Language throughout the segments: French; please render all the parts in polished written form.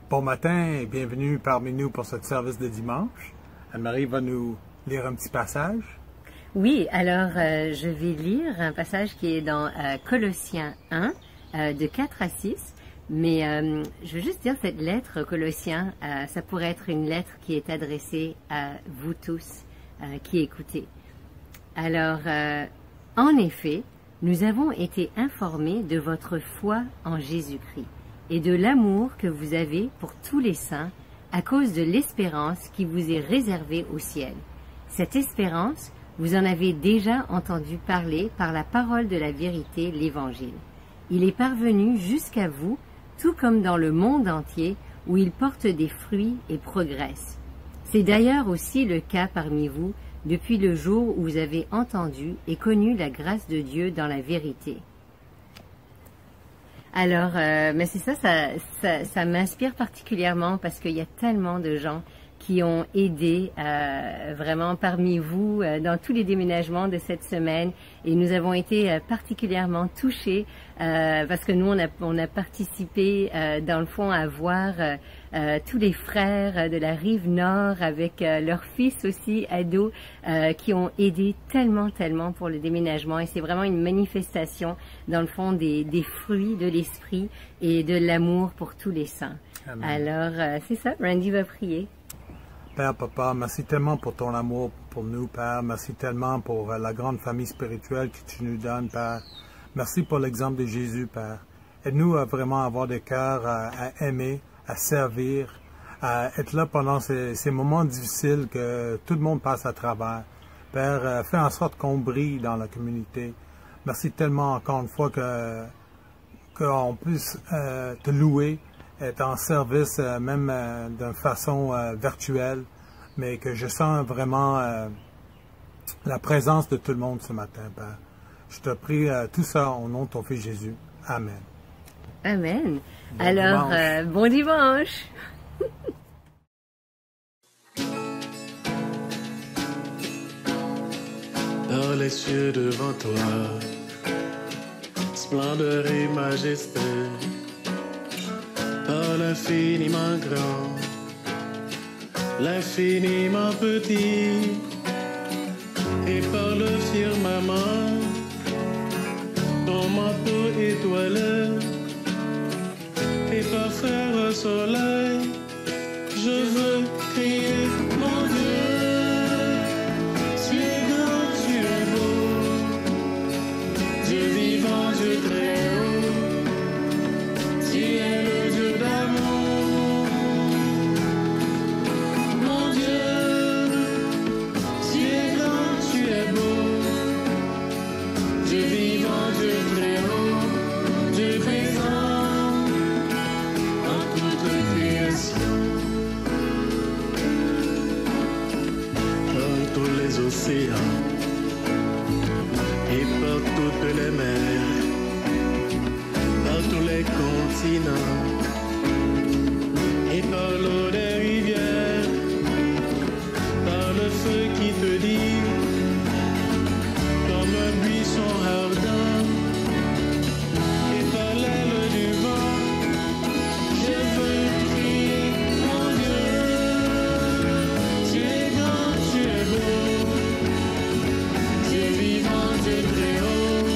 Bon matin et bienvenue parmi nous pour ce service de dimanche. Anne-Marie va nous lire un petit passage. Oui, alors je vais lire un passage qui est dans Colossiens 1, de 4 à 6. Mais je veux juste dire, cette lettre, Colossiens, ça pourrait être une lettre qui est adressée à vous tous qui écoutez. Alors, en effet, nous avons été informés de votre foi en Jésus-Christ et de l'amour que vous avez pour tous les saints à cause de l'espérance qui vous est réservée au ciel. Cette espérance, vous en avez déjà entendu parler par la parole de la vérité, l'Évangile. Il est parvenu jusqu'à vous, tout comme dans le monde entier, où il porte des fruits et progresse. C'est d'ailleurs aussi le cas parmi vous, depuis le jour où vous avez entendu et connu la grâce de Dieu dans la vérité. Alors, mais c'est ça m'inspire particulièrement parce qu'il y a tellement de gens qui ont aidé vraiment parmi vous dans tous les déménagements de cette semaine, et nous avons été particulièrement touchés parce que nous on a participé dans le fond à voir tous les frères de la rive nord avec leurs fils aussi ados qui ont aidé tellement pour le déménagement, et c'est vraiment une manifestation dans le fond des fruits de l'esprit et de l'amour pour tous les saints. Amen. Alors c'est ça, Randy va prier. Père, Papa, merci tellement pour ton amour pour nous, Père. Merci tellement pour la grande famille spirituelle que tu nous donnes, Père. Merci pour l'exemple de Jésus, Père. Aide-nous à vraiment avoir des cœurs à aimer, à servir, à être là pendant ces moments difficiles que tout le monde passe à travers. Père, fais en sorte qu'on brille dans la communauté. Merci tellement encore une fois qu'on puisse te louer, être en service même d'une façon virtuelle, mais que je sens vraiment la présence de tout le monde ce matin, Père. Je te prie tout ça au nom de ton Fils Jésus. Amen. Amen. Bon alors, bon dimanche. Dans les cieux devant toi, splendeur et majesté, par l'infiniment grand, l'infiniment petit, et par le firmament, ton manteau étoilé, et par faire soleil, je veux crier mon Dieu. Tu es grand, tu es beau, Dieu vivant, Dieu très haut, tu es le Dieu d'amour. Mon Dieu, tu es grand, tu es beau, Dieu vivant, Dieu très haut, Dieu présent en toute création. Dans tous les océans et par toutes les mers, par tous les continents et par l'eau des rivières, par le feu qui te dit comme un buisson ardent, et par l'aile du vent, je veux crier mon Dieu. Tu es grand, tu es beau, Dieu vivant, Dieu très haut,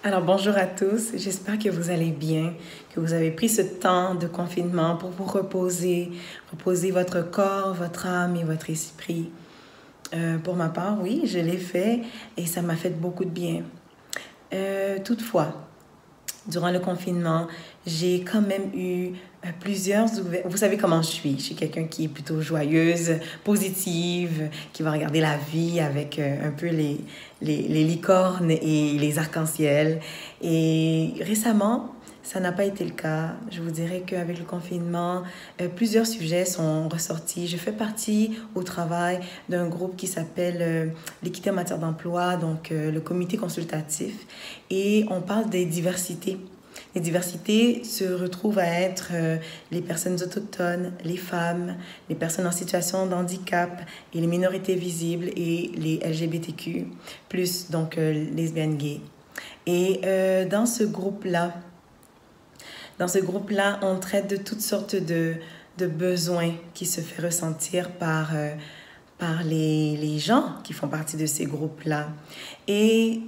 Alors bonjour à tous, j'espère que vous allez bien, que vous avez pris ce temps de confinement pour vous reposer votre corps, votre âme et votre esprit. Pour ma part, oui, je l'ai fait et ça m'a fait beaucoup de bien. Toutefois, durant le confinement, j'ai quand même eu plusieurs ouvertures. Vous savez comment je suis quelqu'un qui est plutôt joyeuse, positive, qui va regarder la vie avec un peu les licornes et les arcs-en-ciel. Et récemment, ça n'a pas été le cas. Je vous dirais qu'avec le confinement, plusieurs sujets sont ressortis. Je fais partie au travail d'un groupe qui s'appelle l'équité en matière d'emploi, donc le comité consultatif. Et on parle des diversités. Les diversités se retrouvent à être les personnes autochtones, les femmes, les personnes en situation de handicap et les minorités visibles et les LGBTQ+, donc lesbiennes, gays. Et dans ce groupe-là, on traite de toutes sortes de besoins qui se font ressentir par les gens qui font partie de ces groupes-là. Et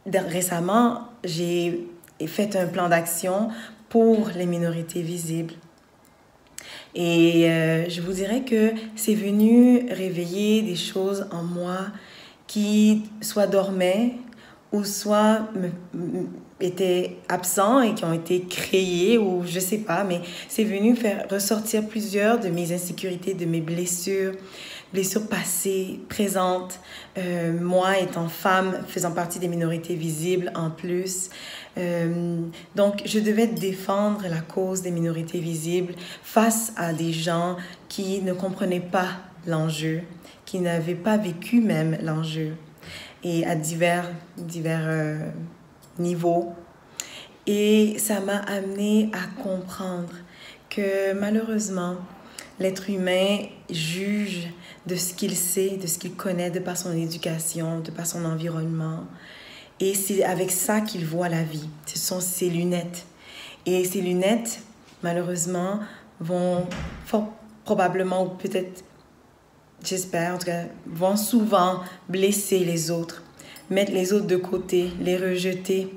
récemment, j'ai fait un plan d'action pour les minorités visibles. Et je vous dirais que c'est venu réveiller des choses en moi qui soit dormaient ou soit étaient absents et qui ont été créés ou je sais pas, mais c'est venu faire ressortir plusieurs de mes insécurités, de mes blessures passées, présentes, moi étant femme, faisant partie des minorités visibles en plus. Donc, je devais défendre la cause des minorités visibles face à des gens qui ne comprenaient pas l'enjeu, qui n'avaient pas vécu même l'enjeu, et à divers niveaux. Et ça m'a amené à comprendre que malheureusement, l'être humain juge de ce qu'il sait, de ce qu'il connaît, de par son éducation, de par son environnement. Et c'est avec ça qu'il voit la vie. Ce sont ses lunettes. Et ces lunettes, malheureusement, vont fort probablement, ou peut-être, j'espère en tout cas, vont souvent blesser les autres, mettre les autres de côté, les rejeter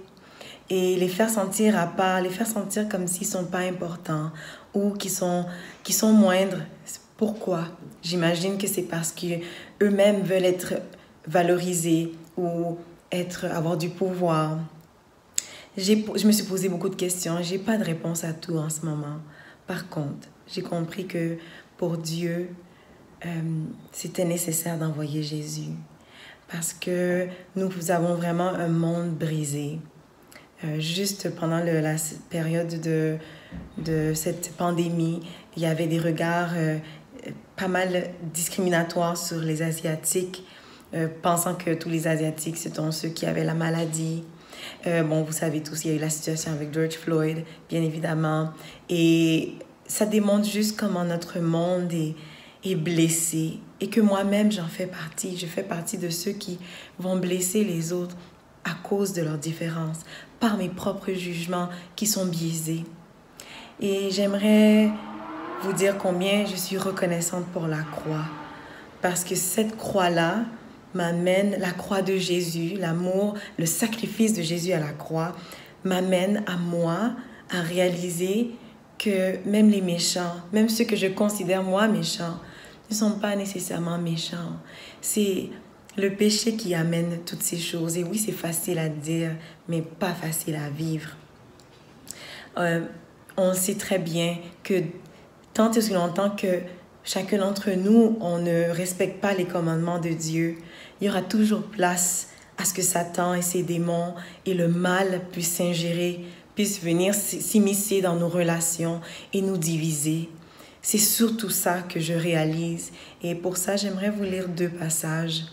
et les faire sentir à part, les faire sentir comme s'ils ne sont pas importants ou qu'ils sont moindres. Pourquoi? J'imagine que c'est parce qu'eux-mêmes veulent être valorisés ou avoir du pouvoir. Je me suis posé beaucoup de questions. Je n'ai pas de réponse à tout en ce moment. Par contre, j'ai compris que pour Dieu, c'était nécessaire d'envoyer Jésus. Parce que nous avons vraiment un monde brisé. Juste pendant la période de cette pandémie, il y avait des regards pas mal discriminatoires sur les Asiatiques, pensant que tous les Asiatiques, ce sont ceux qui avaient la maladie. Bon, vous savez tous, il y a eu la situation avec George Floyd, bien évidemment. Et ça démontre juste comment notre monde est blessé. Et que moi-même, j'en fais partie. Je fais partie de ceux qui vont blesser les autres à cause de leurs différences, par mes propres jugements qui sont biaisés. Et j'aimerais vous dire combien je suis reconnaissante pour la croix. Parce que cette croix-là m'amène, la croix de Jésus, l'amour, le sacrifice de Jésus à la croix, m'amène à moi à réaliser que même les méchants, même ceux que je considère moi méchants, ne sont pas nécessairement méchants. C'est le péché qui amène toutes ces choses. Et oui, c'est facile à dire, mais pas facile à vivre. On sait très bien que tant et aussi longtemps que chacun d'entre nous, on ne respecte pas les commandements de Dieu, il y aura toujours place à ce que Satan et ses démons et le mal puissent s'ingérer, puissent venir s'immiscer dans nos relations et nous diviser. C'est surtout ça que je réalise. Et pour ça, j'aimerais vous lire 2 passages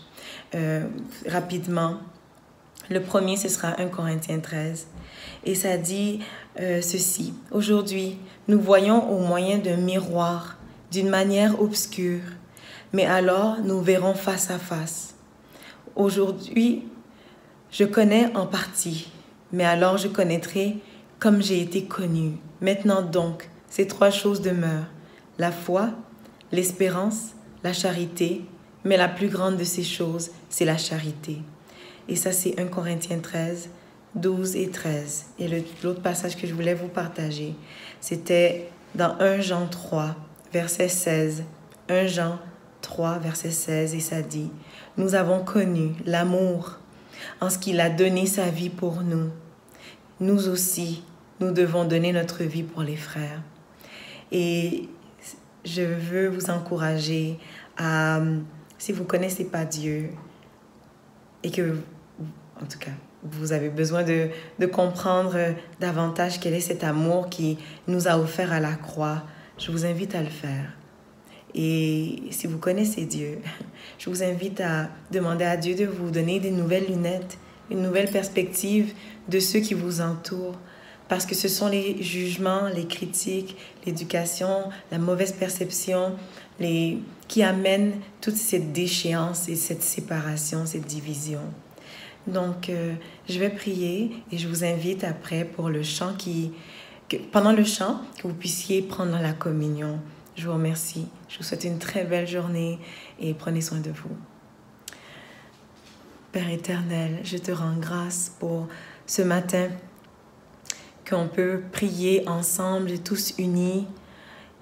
rapidement. Le premier, ce sera 1 Corinthiens 13. Et ça dit ceci. « Aujourd'hui, nous voyons au moyen d'un miroir, d'une manière obscure, mais alors nous verrons face à face. Aujourd'hui, je connais en partie, mais alors je connaîtrai comme j'ai été connue. Maintenant donc, ces 3 choses demeurent, la foi, l'espérance, la charité, mais la plus grande de ces choses, c'est la charité. » Et ça, c'est 1 Corinthiens 13, 12 et 13. Et l'autre passage que je voulais vous partager, c'était dans 1 Jean 3, verset 16. 1 Jean 3, verset 16, et ça dit, « Nous avons connu l'amour en ce qu'il a donné sa vie pour nous. Nous aussi, nous devons donner notre vie pour les frères. » Et je veux vous encourager à, si vous ne connaissez pas Dieu et que, en tout cas, vous avez besoin de comprendre davantage quel est cet amour qui nous a offert à la croix, je vous invite à le faire. Et si vous connaissez Dieu, je vous invite à demander à Dieu de vous donner des nouvelles lunettes, une nouvelle perspective de ceux qui vous entourent. Parce que ce sont les jugements, les critiques, l'éducation, la mauvaise perception qui amènent toute cette déchéance et cette séparation, cette division. Donc, je vais prier et je vous invite après pour le chant pendant le chant, que vous puissiez prendre la communion. Je vous remercie. Je vous souhaite une très belle journée et prenez soin de vous. Père éternel, je te rends grâce pour ce matin qu'on peut prier ensemble, tous unis.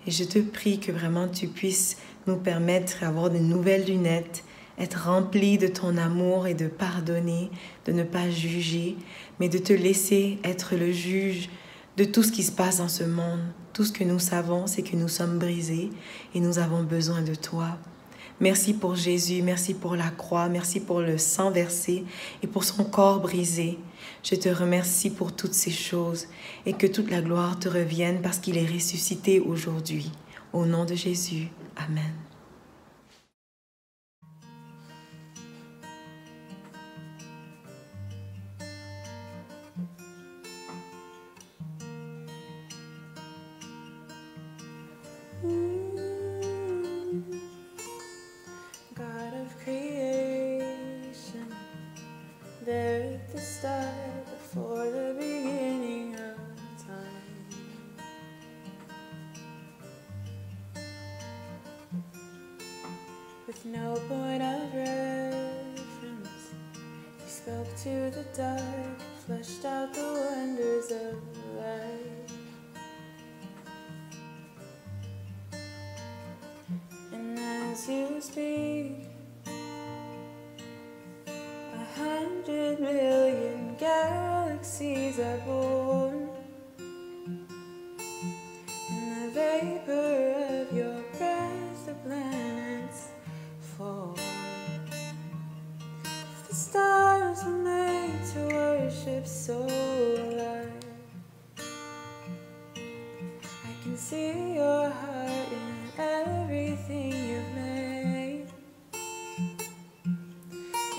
Et je te prie que vraiment tu puisses nous permettre d'avoir de nouvelles lunettes, être remplis de ton amour et de pardonner, de ne pas juger, mais de te laisser être le juge de tout ce qui se passe dans ce monde. Tout ce que nous savons, c'est que nous sommes brisés et nous avons besoin de toi. Merci pour Jésus, merci pour la croix, merci pour le sang versé et pour son corps brisé. Je te remercie pour toutes ces choses et que toute la gloire te revienne parce qu'il est ressuscité aujourd'hui. Au nom de Jésus, Amen. God of creation, there at the start, before the beginning of time. With no point of reference, you spoke to the dark, fleshed out the wonders of life. And as you speak, 100 million galaxies are born, in the vapor of your breath the planets form. If the stars were made to worship so alive, I can see your heart in everything you've made.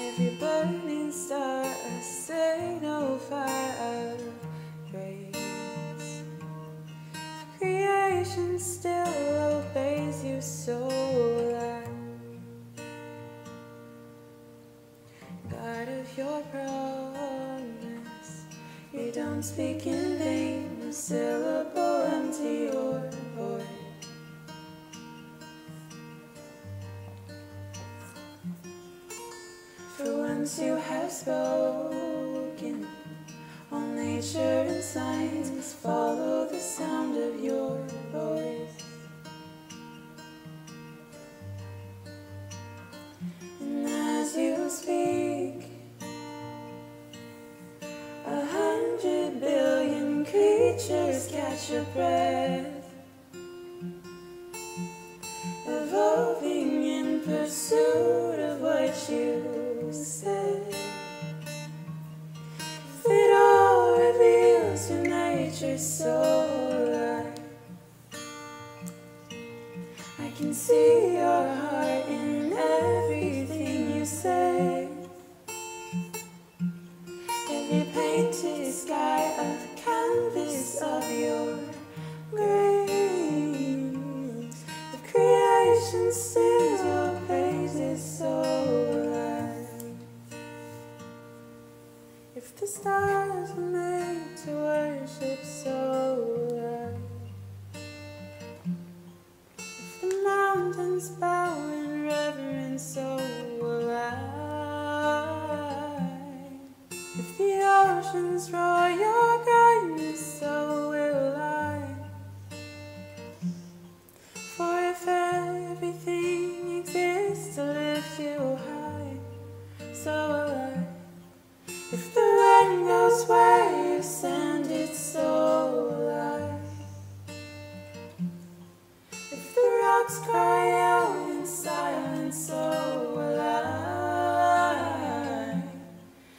Every burning star, a signal fire of grace. If creation still obeys you so loud, God of your promise, you don't speak in vain, no syllable empty or void. For once you have spoken, all nature and science must follow the sound of your voice. And as you speak, 100 billion creatures catch your breath, evolving in pursuit of what you said. It all reveals your nature so alive. I can see your heart in everything you say. Every painted sky, a canvas of your grace. The creation sings your praises so alive. If the stars were made to worship so alive, if the mountains bow in reverence so alive, if the ocean oceans roar your kindness, so will I. For if everything exists to lift you high, so will I. If the wind goes where you send it, so will I. If the rocks cry out in silence, so will I.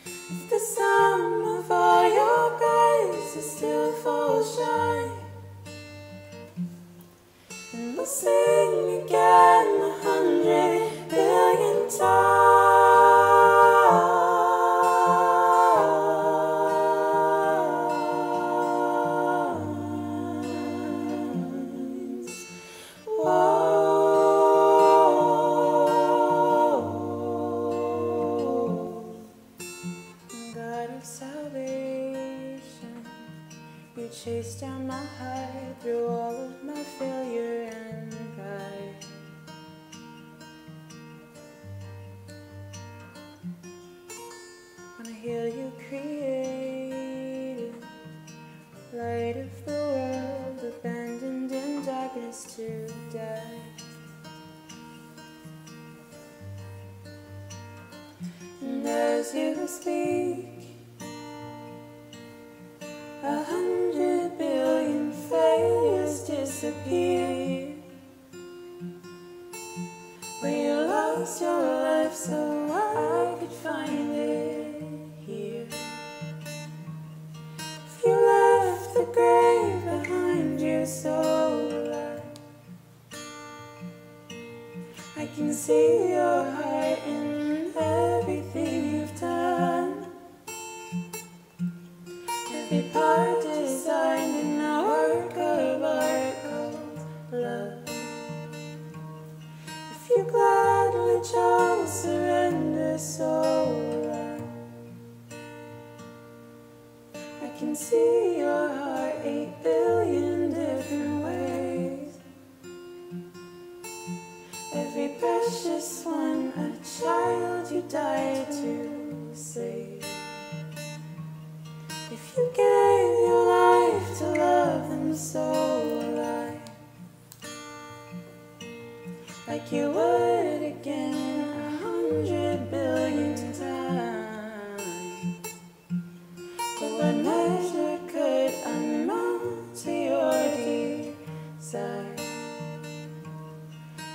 If the sum of all your graces still falls shy, and we'll sing again 100 billion times. Whoa. God of salvation, you chased down my heart through all of my failure and pride. On a hill you created, light of the world, abandoned in darkness to die. And as you speak, 100 billion failures disappear. Where you lost your life so I could find it here. If you left the grave behind you, so will I can see your heart in everything you've done. Every part designed in a work of art called love. If you gladly chose surrender, so will I can see your heart 8 billion different ways. Every precious one, a child you died to save. If you gave your life to love them, so will I. Like you would again 100 billion times. But what measure could amount to your desire?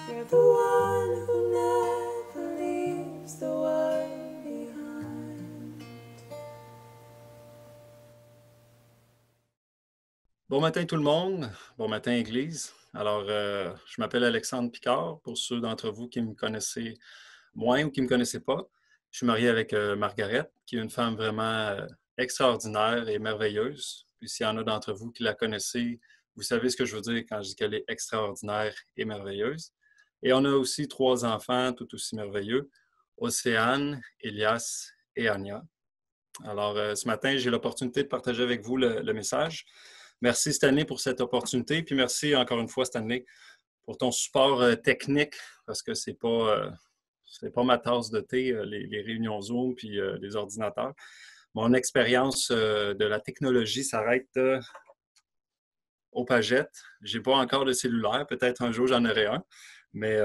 You're the one who never leaves the world behind. Bon matin tout le monde, bon matin Église. Alors, je m'appelle Alexandre Picard, pour ceux d'entre vous qui me connaissez moins ou qui ne me connaissaient pas. Je suis marié avec Margaret, qui est une femme vraiment extraordinaire et merveilleuse. Puis s'il y en a d'entre vous qui la connaissez, vous savez ce que je veux dire quand je dis qu'elle est extraordinaire et merveilleuse. Et on a aussi 3 enfants tout aussi merveilleux, Océane, Elias et Anya. Alors, ce matin, j'ai l'opportunité de partager avec vous le message. Merci Stanley pour cette opportunité, puis merci encore une fois Stanley pour ton support technique, parce que c'est pas ma tasse de thé, les réunions Zoom puis les ordinateurs. Mon expérience de la technologie s'arrête au Pagette. J'ai pas encore de cellulaire, peut-être un jour j'en aurai un, mais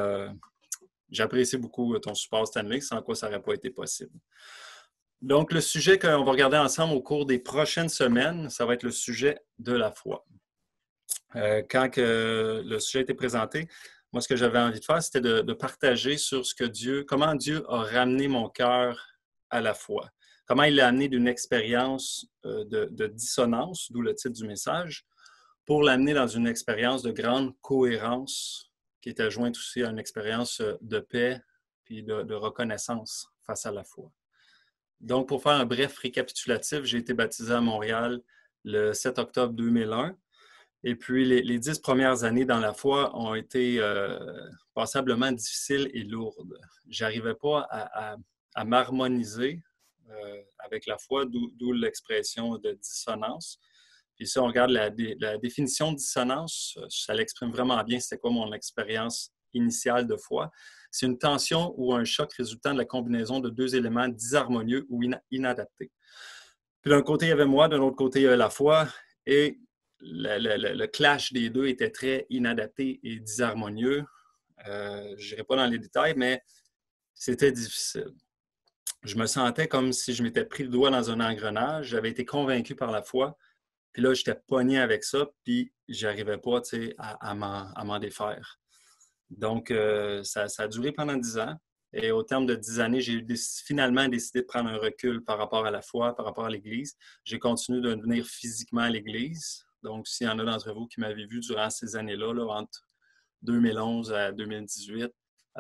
j'apprécie beaucoup ton support Stanley, sans quoi ça n'aurait pas été possible. Donc, le sujet qu'on va regarder ensemble au cours des prochaines semaines, ça va être le sujet de la foi. Quand le sujet a été présenté, moi, ce que j'avais envie de faire, c'était de partager sur comment Dieu a ramené mon cœur à la foi. Comment il l'a amené d'une expérience de dissonance, d'où le titre du message, pour l'amener dans une expérience de grande cohérence qui était jointe aussi à une expérience de paix puis de reconnaissance face à la foi. Donc, pour faire un bref récapitulatif, j'ai été baptisé à Montréal le 7 octobre 2001. Et puis, les 10 premières années dans la foi ont été passablement difficiles et lourdes. Je n'arrivais pas à m'harmoniser avec la foi, d'où l'expression de dissonance. Puis si on regarde la définition de dissonance, ça l'exprime vraiment bien, c'était quoi mon expérience initiale de foi. C'est une tension ou un choc résultant de la combinaison de 2 éléments disharmonieux ou inadaptés. Puis d'un côté, il y avait moi, de l'autre côté, il y avait la foi. Et le clash des deux était très inadapté et disharmonieux. Je n'irai pas dans les détails, mais c'était difficile. Je me sentais comme si je m'étais pris le doigt dans un engrenage. J'avais été convaincu par la foi. Puis là, j'étais pogné avec ça, puis j'arrivais pas, tu sais, à m'en défaire. Donc, ça a duré pendant 10 ans. Et au terme de 10 années, j'ai finalement décidé de prendre un recul par rapport à la foi, par rapport à l'Église. J'ai continué de venir physiquement à l'Église. Donc, s'il y en a d'entre vous qui m'avaient vu durant ces années-là, là, entre 2011 à 2018,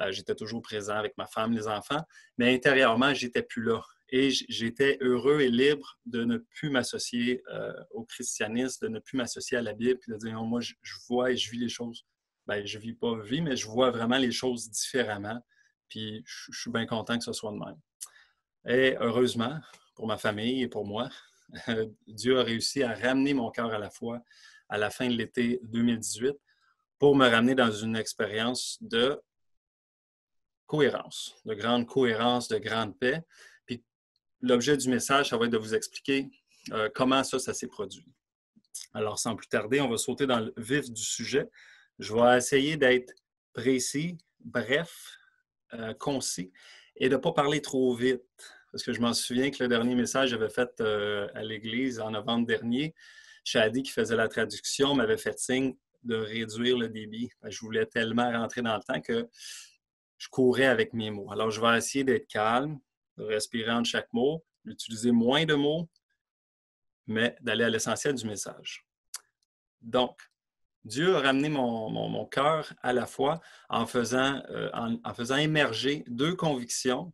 j'étais toujours présent avec ma femme, les enfants. Mais intérieurement, j'étais plus là. Et j'étais heureux et libre de ne plus m'associer au christianisme, de ne plus m'associer à la Bible, puis de dire, non, moi, je vois et je vis les choses. Bien, je ne vis pas vie, mais je vois vraiment les choses différemment. Puis je suis bien content que ce soit de même. Et heureusement, pour ma famille et pour moi, Dieu a réussi à ramener mon cœur à la foi à la fin de l'été 2018 pour me ramener dans une expérience de cohérence, de grande cohérence, de grande paix. Puis l'objet du message, ça va être de vous expliquer comment ça s'est produit. Alors, sans plus tarder, on va sauter dans le vif du sujet. Je vais essayer d'être précis, bref, concis et de ne pas parler trop vite. Parce que je m'en souviens que le dernier message que j'avais fait à l'Église en novembre dernier, Shadi, qui faisait la traduction, m'avait fait signe de réduire le débit. Je voulais tellement rentrer dans le temps que je courais avec mes mots. Alors, je vais essayer d'être calme, de respirer entre chaque mot, d'utiliser moins de mots, mais d'aller à l'essentiel du message. Donc, Dieu a ramené mon cœur à la foi en faisant émerger deux convictions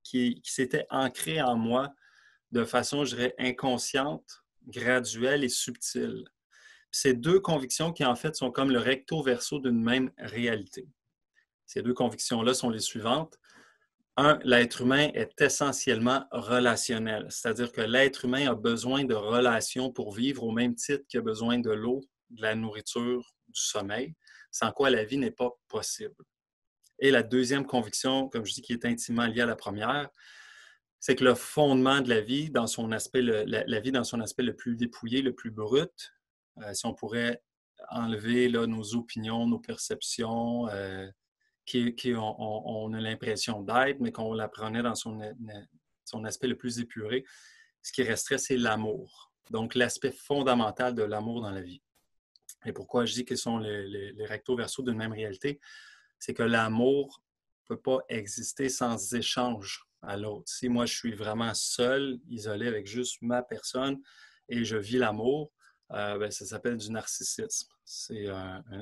qui s'étaient ancrées en moi de façon, je dirais, inconsciente, graduelle et subtile. Ces deux convictions qui, en fait, sont comme le recto verso d'une même réalité. Ces deux convictions-là sont les suivantes. Un, l'être humain est essentiellement relationnel, c'est-à-dire que l'être humain a besoin de relations pour vivre au même titre qu'il a besoin de l'eau, de la nourriture, du sommeil, sans quoi la vie n'est pas possible. Et la deuxième conviction, comme je dis, qui est intimement liée à la première, c'est que le fondement de la vie, dans son aspect, la vie dans son aspect le plus dépouillé, le plus brut, si on pourrait enlever là, nos opinions, nos perceptions, on a l'impression d'être, mais qu'on la prenait dans son aspect le plus épuré, ce qui resterait, c'est l'amour. Donc, l'aspect fondamental de l'amour dans la vie. Et pourquoi je dis qu'ils sont les recto verso d'une même réalité, c'est que l'amour ne peut pas exister sans échange à l'autre. Si moi, je suis vraiment seul, isolé avec juste ma personne et je vis l'amour, ça s'appelle du narcissisme. C'est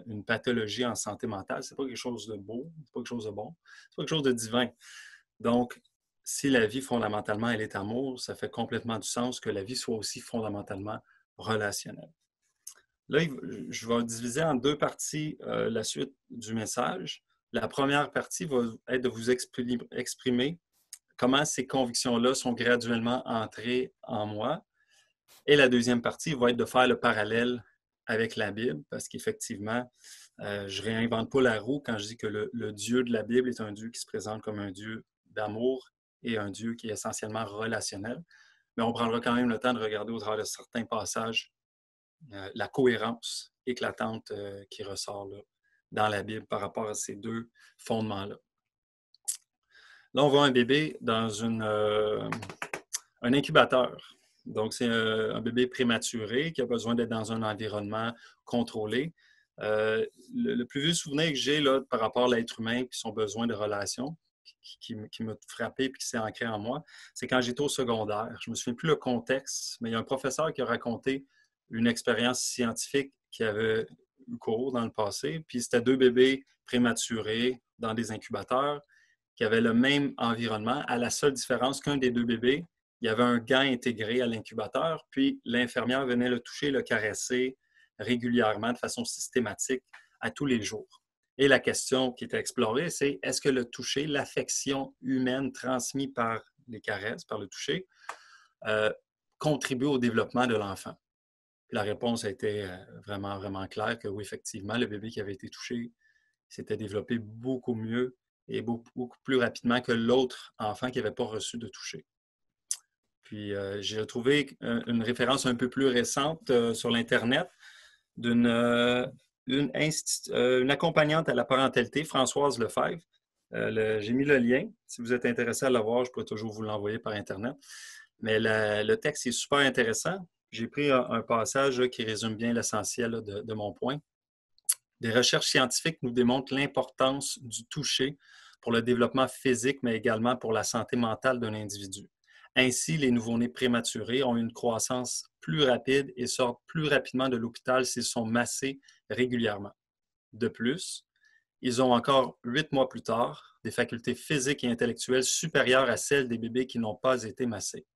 une pathologie en santé mentale. Ce n'est pas quelque chose de beau, ce n'est pas quelque chose de bon, c'est pas quelque chose de divin. Donc, si la vie, fondamentalement, elle est amour, ça fait complètement du sens que la vie soit aussi fondamentalement relationnelle. Là, je vais diviser en deux parties la suite du message. La première partie va être de vous exprimer comment ces convictions-là sont graduellement entrées en moi. Et la deuxième partie va être de faire le parallèle avec la Bible, parce qu'effectivement, je ne réinvente pas la roue quand je dis que le Dieu de la Bible est un Dieu qui se présente comme un Dieu d'amour et un Dieu qui est essentiellement relationnel. Mais on prendra quand même le temps de regarder au travers de certains passages la cohérence éclatante qui ressort là, dans la Bible par rapport à ces deux fondements-là. Là, on voit un bébé dans un incubateur. Donc, c'est un bébé prématuré qui a besoin d'être dans un environnement contrôlé. Le plus vieux souvenir que j'ai là, par rapport à l'être humain et son besoin de relation, qui m'a frappé et qui s'est ancré en moi, c'est quand j'étais au secondaire. Je ne me souviens plus le contexte, mais il y a un professeur qui a raconté une expérience scientifique qui avait eu cours dans le passé. Puis c'était deux bébés prématurés dans des incubateurs qui avaient le même environnement, à la seule différence qu'un des deux bébés, il y avait un gant intégré à l'incubateur, puis l'infirmière venait le toucher, le caresser régulièrement, de façon systématique, à tous les jours. Et la question qui était explorée, c'est est-ce que le toucher, l'affection humaine transmise par les caresses, par le toucher, contribue au développement de l'enfant? La réponse a été vraiment, vraiment claire que oui, effectivement, le bébé qui avait été touché s'était développé beaucoup mieux et beaucoup plus rapidement que l'autre enfant qui n'avait pas reçu de toucher. Puis j'ai retrouvé une référence un peu plus récente sur l'Internet d'une une accompagnante à la parentalité, Françoise Lefebvre. J'ai mis le lien. Si vous êtes intéressé à le voir, je pourrais toujours vous l'envoyer par Internet. Mais le texte est super intéressant. J'ai pris un passage là, qui résume bien l'essentiel de mon point. Des recherches scientifiques nous démontrent l'importance du toucher pour le développement physique, mais également pour la santé mentale d'un individu. Ainsi, les nouveau-nés prématurés ont une croissance plus rapide et sortent plus rapidement de l'hôpital s'ils sont massés régulièrement. De plus, ils ont encore 8 mois plus tard des facultés physiques et intellectuelles supérieures à celles des bébés qui n'ont pas été massés.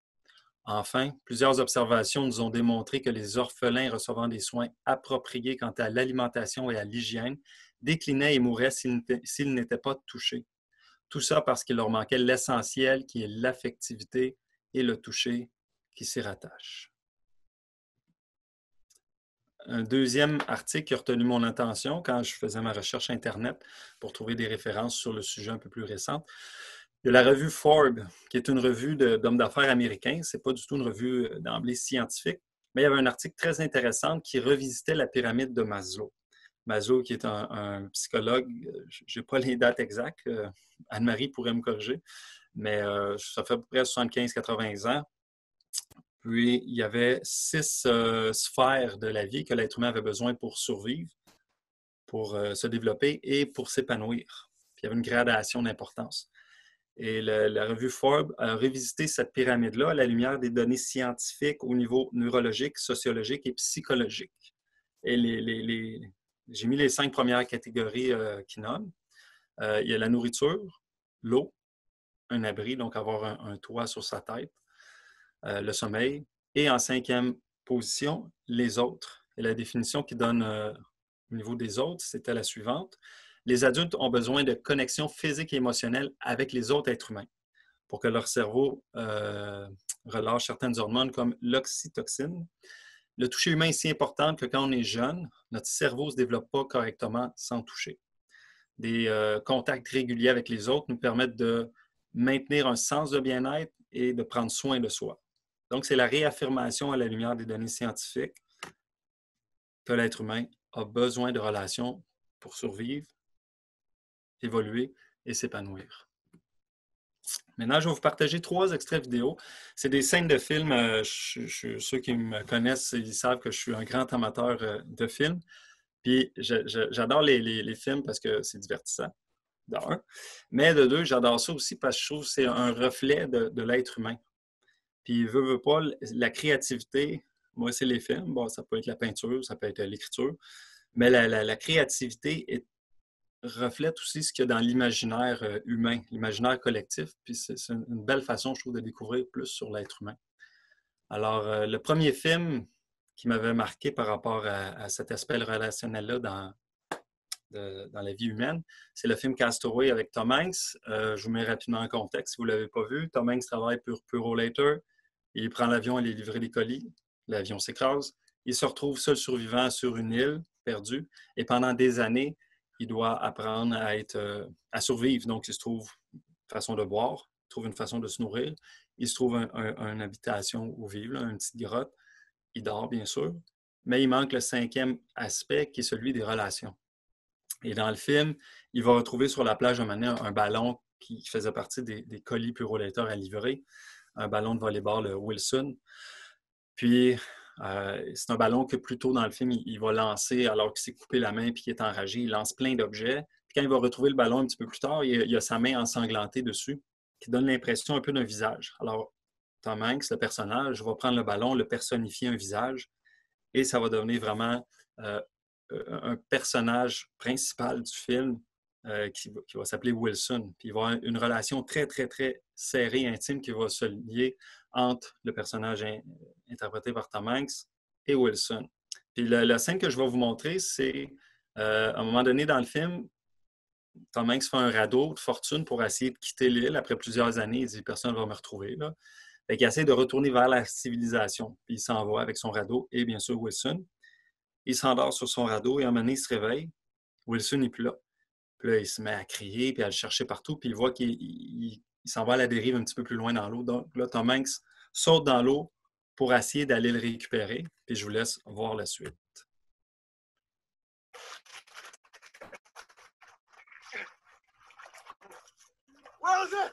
Enfin, plusieurs observations nous ont démontré que les orphelins recevant des soins appropriés quant à l'alimentation et à l'hygiène déclinaient et mouraient s'ils n'étaient pas touchés. Tout ça parce qu'il leur manquait l'essentiel qui est l'affectivité et le toucher qui s'y rattache. Un deuxième article qui a retenu mon attention quand je faisais ma recherche Internet pour trouver des références sur le sujet un peu plus récent. Il y a la revue Forbes, qui est une revue d'hommes d'affaires américains. Ce n'est pas du tout une revue d'emblée scientifique, mais il y avait un article très intéressant qui revisitait la pyramide de Maslow. Maslow, qui est un psychologue, je n'ai pas les dates exactes, Anne-Marie pourrait me corriger, mais ça fait à peu près 75-80 ans. Puis, il y avait 6 sphères de la vie que l'être humain avait besoin pour survivre, pour se développer et pour s'épanouir. Puis, il y avait une gradation d'importance. Et la revue Forbes a revisité cette pyramide-là à la lumière des données scientifiques au niveau neurologique, sociologique et psychologique. Et j'ai mis les 5 premières catégories qu'ils nomment. Il y a la nourriture, l'eau, un abri, donc avoir un toit sur sa tête, le sommeil, et en 5e position, les autres. Et la définition qu'ils donnent au niveau des autres, c'était la suivante. Les adultes ont besoin de connexion physique et émotionnelle avec les autres êtres humains pour que leur cerveau relâche certaines hormones comme l'oxytocine. Le toucher humain est si important que quand on est jeune, notre cerveau ne se développe pas correctement sans toucher. Des contacts réguliers avec les autres nous permettent de maintenir un sens de bien-être et de prendre soin de soi. Donc, c'est la réaffirmation à la lumière des données scientifiques que l'être humain a besoin de relations pour survivre, évoluer et s'épanouir. Maintenant, je vais vous partager 3 extraits vidéo. C'est des scènes de films. Ceux qui me connaissent, ils savent que je suis un grand amateur de films. Puis, j'adore les films parce que c'est divertissant, d'un. Mais de deux, j'adore ça aussi parce que je trouve que c'est un reflet de l'être humain. Puis, veut pas, la créativité, moi, c'est les films. Bon, ça peut être la peinture, ça peut être l'écriture. Mais la créativité reflète aussi ce qu'il y a dans l'imaginaire humain, l'imaginaire collectif. Puis, c'est une belle façon, je trouve, de découvrir plus sur l'être humain. Alors, le premier film qui m'avait marqué par rapport à cet aspect relationnel-là dans la vie humaine, c'est le film Castaway avec Tom Hanks. Je vous mets rapidement en contexte si vous ne l'avez pas vu. Tom Hanks travaille pour Purolator. Il prend l'avion, il est livré des colis. L'avion s'écrase. Il se retrouve seul survivant sur une île perdue. Et pendant des années, il doit apprendre à survivre. Donc, il se trouve une façon de boire, il trouve une façon de se nourrir. Il se trouve une habitation où vivre, là, une petite grotte. Il dort, bien sûr. Mais il manque le 5e aspect qui est celui des relations. Et dans le film, il va retrouver sur la plage un ballon qui faisait partie des colis Purolator à livrer, un ballon de volleyball, le Wilson. Puis, c'est un ballon que plus tôt dans le film, il va lancer alors qu'il s'est coupé la main et qu'il est enragé. Il lance plein d'objets. Puis quand il va retrouver le ballon un petit peu plus tard, il a sa main ensanglantée dessus qui donne l'impression un peu d'un visage. Alors, Tom Hanks, le personnage, va prendre le ballon, le personnifier un visage et ça va devenir vraiment un personnage principal du film qui va s'appeler Wilson. Puis il va avoir une relation très, très, très serrée, intime qui va se lier entre le personnage interprété par Tom Hanks et Wilson. Puis la scène que je vais vous montrer, c'est à un moment donné dans le film, Tom Hanks fait un radeau de fortune pour essayer de quitter l'île. Après plusieurs années, il dit « Personne ne va me retrouver. » Fait qu'il essaie de retourner vers la civilisation. Puis il s'en va avec son radeau et bien sûr Wilson. Il s'endort sur son radeau et à un moment donné, il se réveille. Wilson n'est plus là. Puis là, il se met à crier puis à le chercher partout. Puis il voit qu'il s'en va à la dérive un petit peu plus loin dans l'eau. Donc là, Tom Hanks saute dans l'eau pour essayer d'aller le récupérer. Puis je vous laisse voir la suite. Wilson!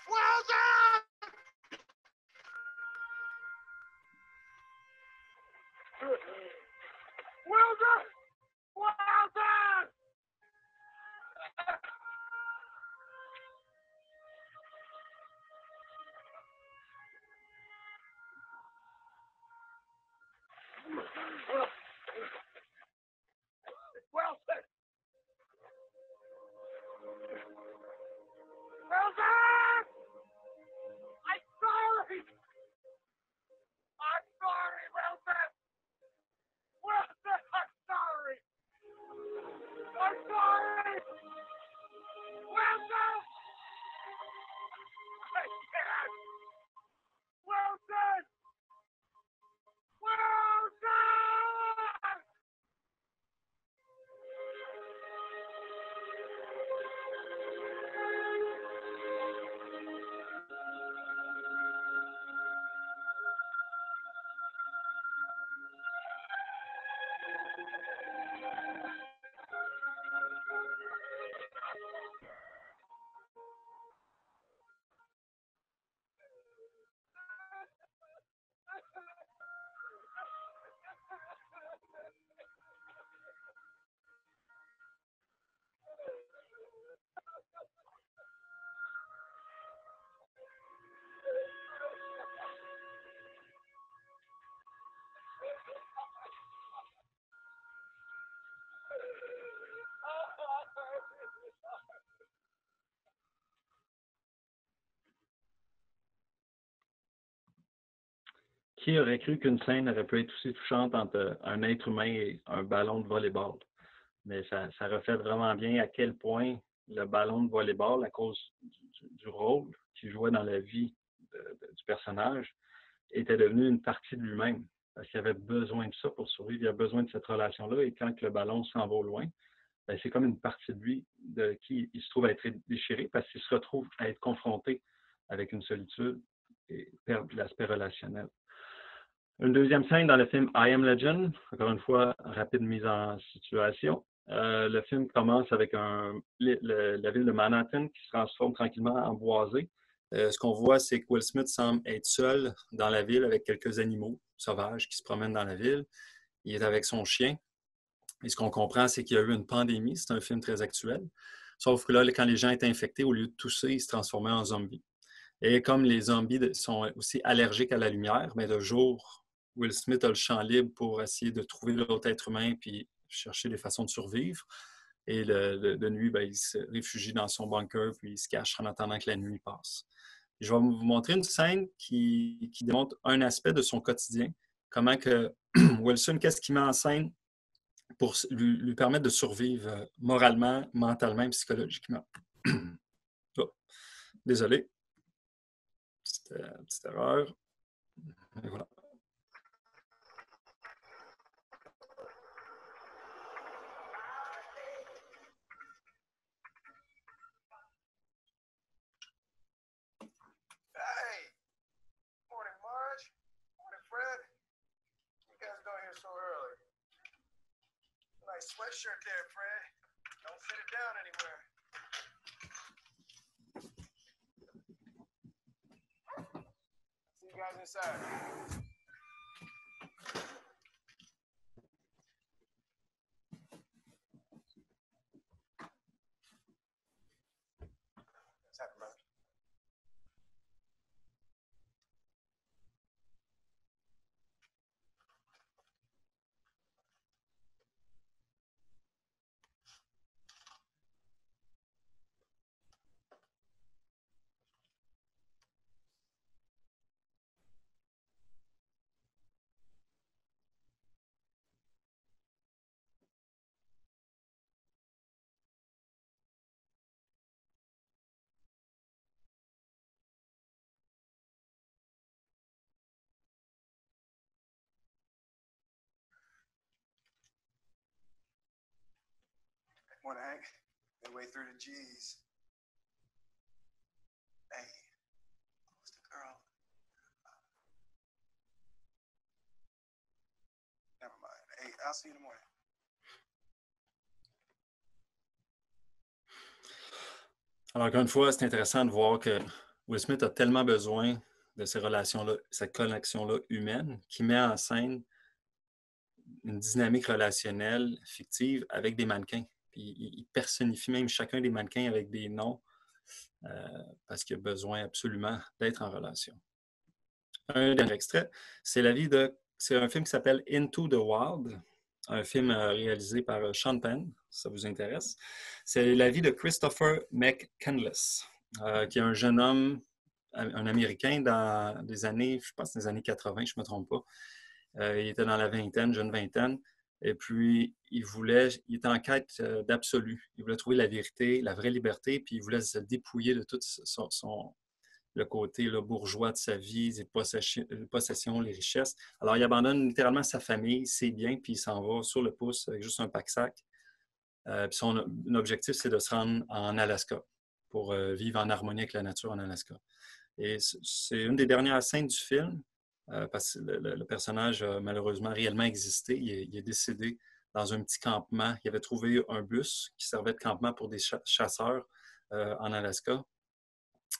Wilson! Wilson! Wilson! Wilson! Wilson! I'm sorry! I'm sorry, Wilson! Wilson, I'm sorry! I'm sorry! Wilson! I can't! Wilson! Wilson! Qui aurait cru qu'une scène aurait pu être aussi touchante entre un être humain et un ballon de volleyball? Mais ça reflète vraiment bien à quel point le ballon de volleyball, à cause du rôle qu'il jouait dans la vie du personnage, était devenu une partie de lui-même. Parce qu'il avait besoin de ça pour survivre. Il a besoin de cette relation-là. Et quand le ballon s'en va au loin, ben, c'est comme une partie de lui de qui il se trouve à être déchiré parce qu'il se retrouve à être confronté avec une solitude et perdre l'aspect relationnel. Une deuxième scène dans le film I Am Legend, encore une fois, rapide mise en situation. Le film commence avec la ville de Manhattan qui se transforme tranquillement en boisée. Ce qu'on voit, c'est que Will Smith semble être seul dans la ville avec quelques animaux sauvages qui se promènent dans la ville. Il est avec son chien. Et ce qu'on comprend, c'est qu'il y a eu une pandémie. C'est un film très actuel. Sauf que là, quand les gens étaient infectés, au lieu de tousser, ils se transformaient en zombies. Et comme les zombies sont aussi allergiques à la lumière, mais de jour, Will Smith a le champ libre pour essayer de trouver l'autre être humain puis chercher des façons de survivre. Et de nuit, ben, il se réfugie dans son bunker puis il se cache en attendant que la nuit passe. Je vais vous montrer une scène qui démontre un aspect de son quotidien. Comment que Wilson, qu'est-ce qu'il met en scène pour lui permettre de survivre moralement, mentalement et psychologiquement. Oh, désolé. Petite erreur. Et voilà. Hey! Morning, Marge. Morning, Fred. You guys got here so early. Nice sweatshirt there, Fred. Don't sit it down anywhere. See you guys inside. Morning, Hank. Midway through the G's. Hey, who's the girl? Never mind. Hey, I'll see you in the morning. Alors, encore une fois, c'est intéressant de voir que Will Smith a tellement besoin de ces relations-là, cette connexion-là humaine, qui met en scène une dynamique relationnelle fictive avec des mannequins. Puis il personnifie même chacun des mannequins avec des noms parce qu'il a besoin absolument d'être en relation. Un dernier extrait, c'est un film qui s'appelle Into the Wild, un film réalisé par Sean Penn, si ça vous intéresse. C'est la vie de Christopher McCandless, qui est un jeune homme, un Américain dans des années, je pense des années 80, je ne me trompe pas. Il était dans la vingtaine, jeune vingtaine, et puis il était en quête d'absolu. Il voulait trouver la vérité, la vraie liberté, puis il voulait se dépouiller de tout le côté là, bourgeois de sa vie, les possessions, les richesses. Alors, il abandonne littéralement sa famille, ses biens, puis il s'en va sur le pouce avec juste un pack-sac. Puis son objectif, c'est de se rendre en Alaska pour vivre en harmonie avec la nature en Alaska. Et c'est une des dernières scènes du film, parce que le personnage a malheureusement réellement existé. Il est décédé dans un petit campement. Il avait trouvé un bus qui servait de campement pour des chasseurs en Alaska.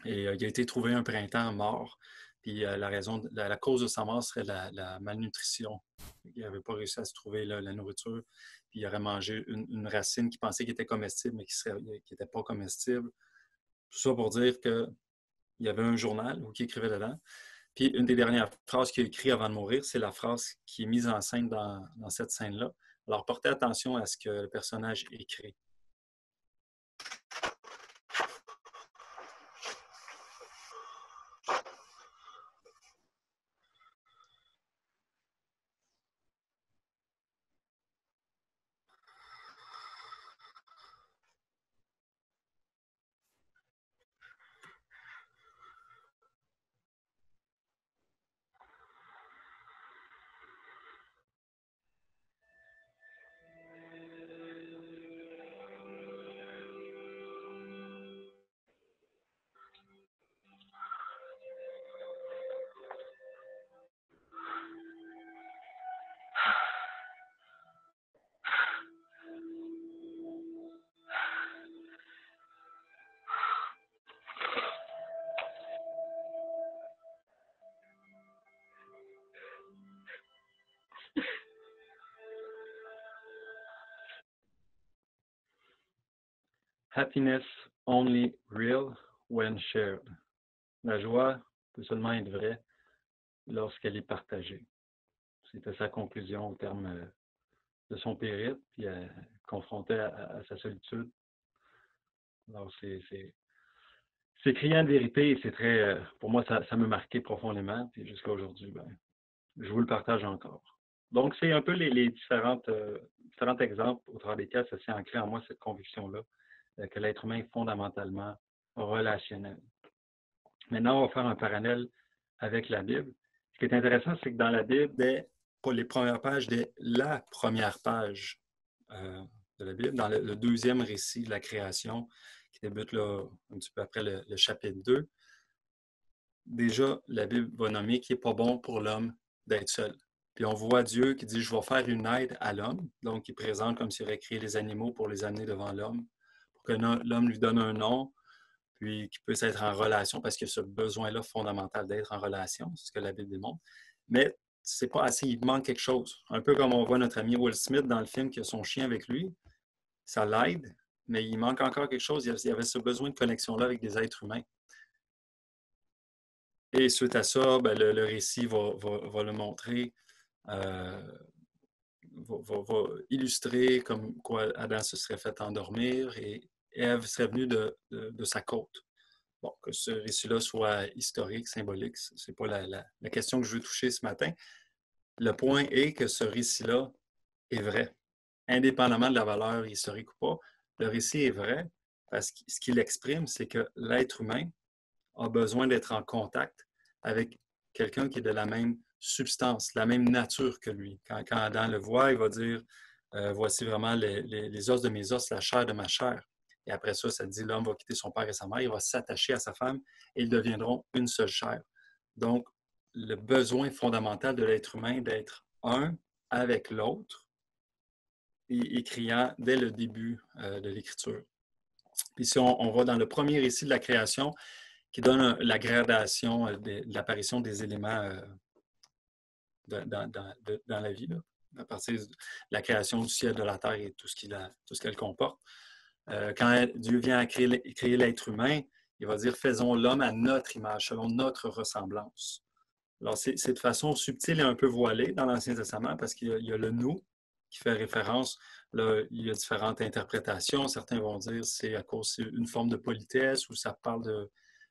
Et il a été trouvé un printemps mort. Puis la cause de sa mort serait la malnutrition. Il n'avait pas réussi à se trouver la nourriture. Puis il aurait mangé une racine qu'il pensait qu'il était comestible, mais qui n'était pas comestible. Tout ça pour dire qu'il y avait un journal où il écrivait dedans. Puis une des dernières phrases qu'il a écrites avant de mourir, c'est la phrase qui est mise en scène dans cette scène-là. Alors portez attention à ce que le personnage écrit. Happiness only real when shared. La joie peut seulement être vraie lorsqu'elle est partagée. C'était sa conclusion au terme de son périple, puis confronté à sa solitude. Alors, c'est criant de vérité et c'est très, pour moi, ça m'a marqué profondément. Puis jusqu'à aujourd'hui, je vous le partage encore. Donc, c'est un peu les différents exemples au travers desquels ça s'est ancré en moi, cette conviction-là, que l'être humain est fondamentalement relationnel. Maintenant, on va faire un parallèle avec la Bible. Ce qui est intéressant, c'est que dans la Bible, pour les premières pages, dès la première page de la Bible, dans le deuxième récit de la création, qui débute là, un petit peu après le chapitre 2, déjà, la Bible va nommer qu'il n'est pas bon pour l'homme d'être seul. Puis on voit Dieu qui dit « Je vais faire une aide à l'homme ». Donc, il présente comme s'il aurait créé les animaux pour les amener devant l'homme, pour que l'homme lui donne un nom, puis qu'il puisse être en relation, parce qu'il y a ce besoin-là fondamental d'être en relation, c'est ce que la Bible démontre. Mais c'est pas assez, il manque quelque chose. Un peu comme on voit notre ami Will Smith dans le film qui a son chien avec lui, ça l'aide, mais il manque encore quelque chose. Il y avait ce besoin de connexion-là avec des êtres humains. Et suite à ça, le récit va le montrer, va illustrer comme quoi Adam se serait fait endormir et Ève serait venue de sa côte. Bon, que ce récit-là soit historique, symbolique, ce n'est pas la question que je veux toucher ce matin. Le point est que ce récit-là est vrai. Indépendamment de la valeur historique ou pas, le récit est vrai parce que ce qu'il exprime, c'est que l'être humain a besoin d'être en contact avec quelqu'un qui est de la même substance, la même nature que lui. Quand Adam le voit, il va dire voici vraiment les os de mes os, la chair de ma chair. Et après ça, ça dit, l'homme va quitter son père et sa mère, il va s'attacher à sa femme et ils deviendront une seule chair. Donc, le besoin fondamental de l'être humain d'être un avec l'autre est criant dès le début de l'Écriture. Puis si on va dans le premier récit de la création, qui donne la gradation de l'apparition des éléments dans la vie, là, à partir de la création du ciel, de la terre et tout ce qu'elle comporte. Quand Dieu vient à créer l'être humain, il va dire « faisons l'homme à notre image, selon notre ressemblance ». Alors, c'est de façon subtile et un peu voilée dans l'Ancien Testament parce qu'il y a le « nous » qui fait référence. Là, il y a différentes interprétations. Certains vont dire que c'est à cause d'une forme de politesse ou ça parle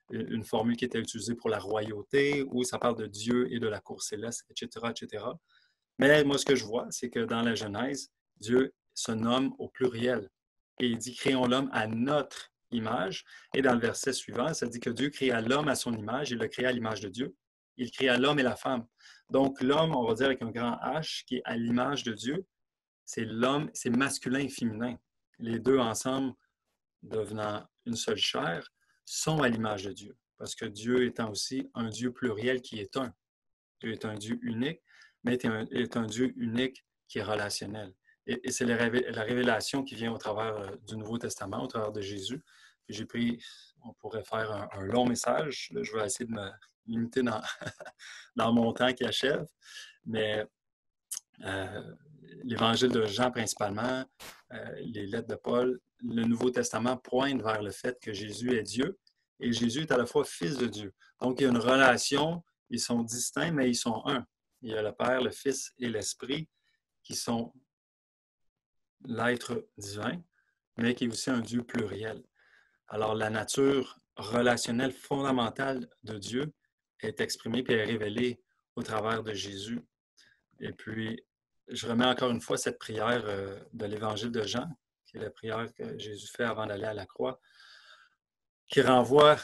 d'une formule qui était utilisée pour la royauté ou ça parle de Dieu et de la cour céleste, etc., etc. Mais moi, ce que je vois, c'est que dans la Genèse, Dieu se nomme au pluriel. Et il dit « créons l'homme à notre image ». Et dans le verset suivant, ça dit que Dieu créa l'homme à son image, il le créa à l'image de Dieu. Il créa l'homme et la femme. Donc l'homme, on va dire avec un grand H, qui est à l'image de Dieu, c'est l'homme, c'est masculin et féminin. Les deux ensemble, devenant une seule chair, sont à l'image de Dieu. Parce que Dieu étant aussi un Dieu pluriel qui est un. Dieu est un Dieu unique, mais est un Dieu unique qui est relationnel. Et c'est la révélation qui vient au travers du Nouveau Testament, au travers de Jésus. J'ai pris, on pourrait faire un long message. Là, je vais essayer de me limiter dans mon temps qui achève. Mais l'Évangile de Jean principalement, les lettres de Paul, le Nouveau Testament pointe vers le fait que Jésus est Dieu et Jésus est à la fois Fils de Dieu. Donc, il y a une relation, ils sont distincts, mais ils sont un. Il y a le Père, le Fils et l'Esprit qui sont l'être divin, mais qui est aussi un Dieu pluriel. Alors, la nature relationnelle fondamentale de Dieu est exprimée et est révélée au travers de Jésus. Et puis, je remets encore une fois cette prière de l'Évangile de Jean, qui est la prière que Jésus fait avant d'aller à la croix, qui renvoie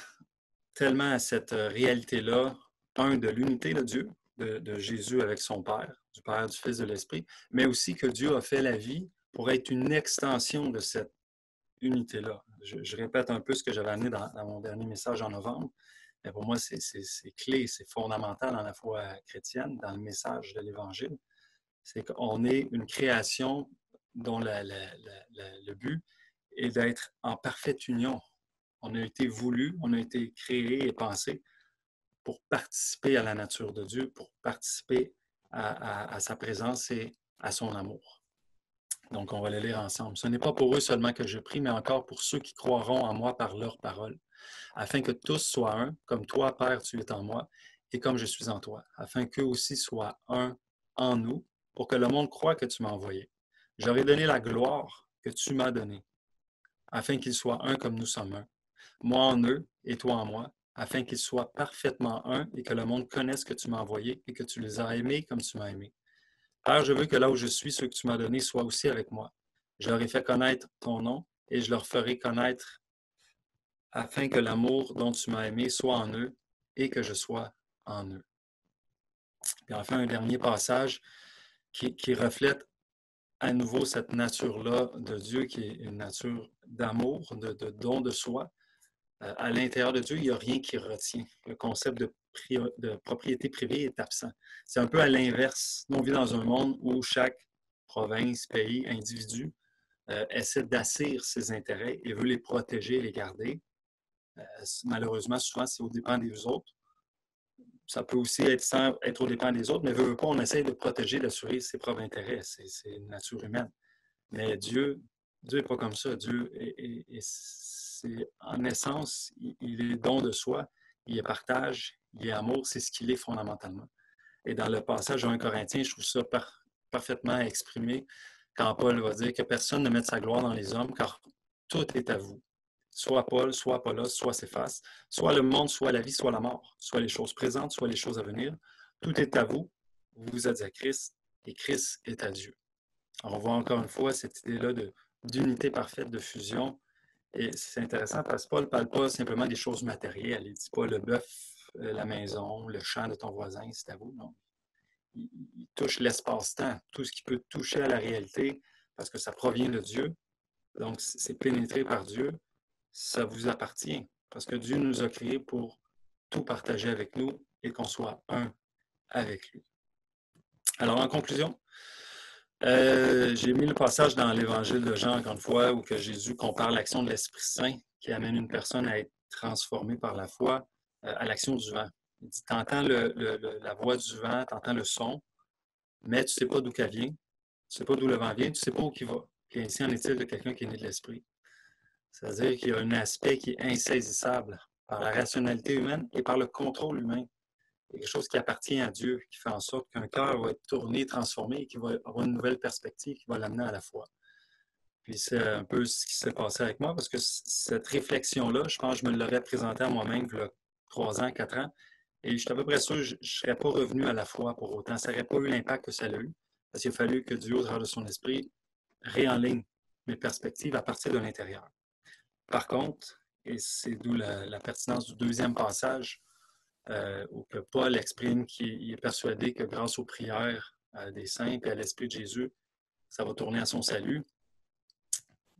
tellement à cette réalité-là, de l'unité de Dieu, de Jésus avec son Père, du Père, du Fils, de l'Esprit, mais aussi que Dieu a fait la vie pour être une extension de cette unité-là. Je répète un peu ce que j'avais amené dans mon dernier message en novembre, mais pour moi, c'est clé, c'est fondamental dans la foi chrétienne, dans le message de l'Évangile. C'est qu'on est une création dont le but est d'être en parfaite union. On a été voulu, on a été créé et pensé pour participer à la nature de Dieu, pour participer à sa présence et à son amour. Donc, on va le lire ensemble. Ce n'est pas pour eux seulement que je prie, mais encore pour ceux qui croiront en moi par leur parole, afin que tous soient un, comme toi, Père, tu es en moi, et comme je suis en toi, afin qu'eux aussi soient un en nous, pour que le monde croie que tu m'as envoyé. J'aurais donné la gloire que tu m'as donnée, afin qu'ils soient un comme nous sommes un. Moi en eux et toi en moi, afin qu'ils soient parfaitement un et que le monde connaisse que tu m'as envoyé et que tu les as aimés comme tu m'as aimé. Père, je veux que là où je suis, ceux que tu m'as donnés soient aussi avec moi. Je leur ai fait connaître ton nom et je leur ferai connaître afin que l'amour dont tu m'as aimé soit en eux et que je sois en eux. Puis enfin, un dernier passage qui reflète à nouveau cette nature-là de Dieu qui est une nature d'amour, de don de soi. À l'intérieur de Dieu, il n'y a rien qui retient. Le concept de propriété privée est absent. C'est un peu à l'inverse. Nous, on vit dans un monde où chaque province, pays, individu essaie d'assir ses intérêts et veut les protéger, les garder. Malheureusement, souvent, c'est aux dépens des autres. Ça peut aussi être sans être aux dépens des autres, mais veut pas, on essaie de protéger, d'assurer ses propres intérêts. C'est une nature humaine. Mais Dieu n'est pas comme ça. Dieu en essence, il est don de soi, il est partage, il est amour, c'est ce qu'il est fondamentalement. Et dans le passage de 1 Corinthiens, je trouve ça parfaitement exprimé quand Paul va dire que personne ne mette sa gloire dans les hommes, car tout est à vous. Soit Paul, soit Apollos, soit Céphas, soit le monde, soit la vie, soit la mort, soit les choses présentes, soit les choses à venir. Tout est à vous, vous êtes à Christ, et Christ est à Dieu. Alors, on voit encore une fois cette idée-là d'unité parfaite, de fusion. Et c'est intéressant parce que Paul ne parle pas simplement des choses matérielles. Il ne dit pas le bœuf, la maison, le champ de ton voisin, c'est à vous. Non. Il touche l'espace-temps, tout ce qui peut toucher à la réalité, parce que ça provient de Dieu, donc c'est pénétré par Dieu, ça vous appartient, parce que Dieu nous a créés pour tout partager avec nous et qu'on soit un avec lui. Alors, en conclusion, j'ai mis le passage dans l'Évangile de Jean, encore une fois, où que Jésus compare l'action de l'Esprit Saint qui amène une personne à être transformée par la foi à l'action du vent. Il dit, tu entends la voix du vent, tu entends le son, mais tu ne sais pas d'où qu'elle vient, tu ne sais pas d'où le vent vient, tu ne sais pas où il va. Et ainsi en est-il de quelqu'un qui est né de l'Esprit. C'est-à-dire qu'il y a un aspect qui est insaisissable par la rationalité humaine et par le contrôle humain. C'est quelque chose qui appartient à Dieu, qui fait en sorte qu'un cœur va être tourné, transformé, et qui va avoir une nouvelle perspective, qui va l'amener à la foi. Puis c'est un peu ce qui s'est passé avec moi, parce que cette réflexion-là, je pense que je me l'aurais présentée à moi-même il y a 3 ans, 4 ans, et je suis à peu près sûr que je ne serais pas revenu à la foi pour autant. Ça n'aurait pas eu l'impact que ça a eu, parce qu'il a fallu que Dieu, au travers de son esprit, réenligne mes perspectives à partir de l'intérieur. Par contre, et c'est d'où la pertinence du deuxième passage, où que Paul exprime qu'il est persuadé que grâce aux prières des saints et à l'Esprit de Jésus, ça va tourner à son salut.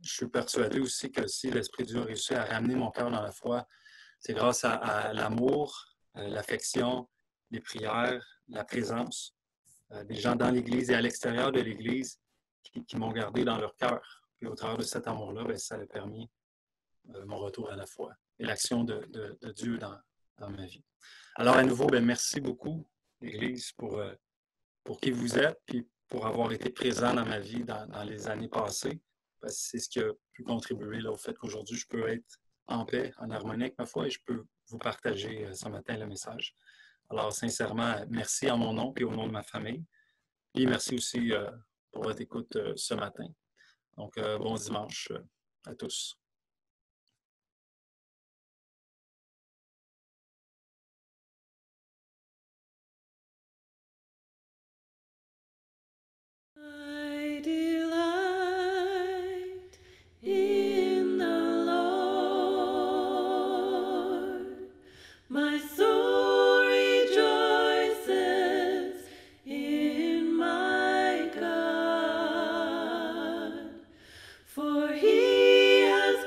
Je suis persuadé aussi que si l'Esprit de Dieu a réussi à ramener mon cœur dans la foi, c'est grâce à l'amour, l'affection, les prières, la présence des gens dans l'Église et à l'extérieur de l'Église qui m'ont gardé dans leur cœur. Puis au travers de cet amour-là, bien, ça a permis mon retour à la foi et l'action de Dieu dans ma vie. Alors à nouveau, bien, merci beaucoup, l'Église, pour qui vous êtes, puis pour avoir été présent dans ma vie dans les années passées. Parce que c'est ce qui a pu contribuer là, au fait qu'aujourd'hui, je peux être en paix, en harmonie avec ma foi, et je peux vous partager ce matin le message. Alors, sincèrement, merci en mon nom et au nom de ma famille. Et merci aussi pour votre écoute ce matin. Donc, bon dimanche à tous. I delight in the Lord. My soul rejoices in my God, for he has